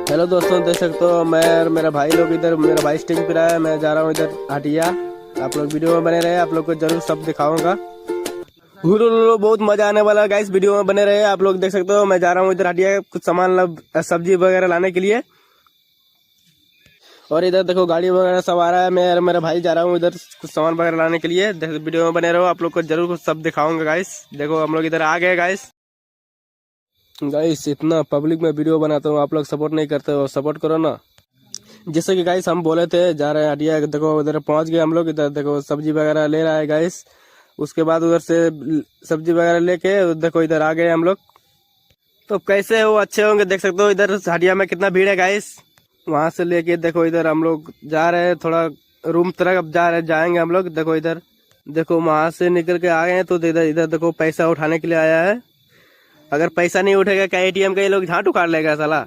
Hello दोस्तों, देख सकते हो मैं और मेरा भाई लोग इधर, मेरा भाई स्टेज पे रहा है, मैं जा रहा हूँ इधर हटिया। आप लोग वीडियो में बने रहे, आप लोग को जरूर सब दिखाऊंगा। बहुत मजा आने वाला है गाइस, वीडियो में बने रहे। आप लोग देख सकते हो मैं जा रहा हूँ इधर हटिया कुछ सामान सब्जी वगैरह लाने के लिए। और इधर देखो गाड़ी वगैरह सब आ रहा है, मैं और मेरा भाई जा रहा हूँ इधर कुछ सामान वगैरह लाने के लिए। वीडियो में बने रहो, आप लोग को जरूर कुछ सब दिखाऊंगा गाइस। देखो हम लोग इधर आ गए गाइस। गाइस इतना पब्लिक में वीडियो बनाता हूँ, आप लोग सपोर्ट नहीं करते हो, सपोर्ट करो ना। जैसे कि गाइस हम बोले थे जा रहे हैं हटिया, देखो उधर पहुंच गए हम लोग। इधर देखो सब्जी वगैरह ले रहा है गाइस। उसके बाद उधर से सब्जी वगैरह लेके देखो इधर आ गए हम लोग। तो कैसे हो, अच्छे होंगे। देख सकते हो इधर हटिया में कितना भीड़ है गाइस। वहां से लेके देखो इधर हम लोग जा रहे हैं, थोड़ा रूम तरफ जा रहे जाएंगे हम लोग। देखो इधर, देखो वहां से निकल के आ गए हैं तो इधर इधर देखो पैसा उठाने के लिए आया है। अगर पैसा नहीं उठेगा क्या एटीएम का ये लोग झाट उखाड़ लेगा साला।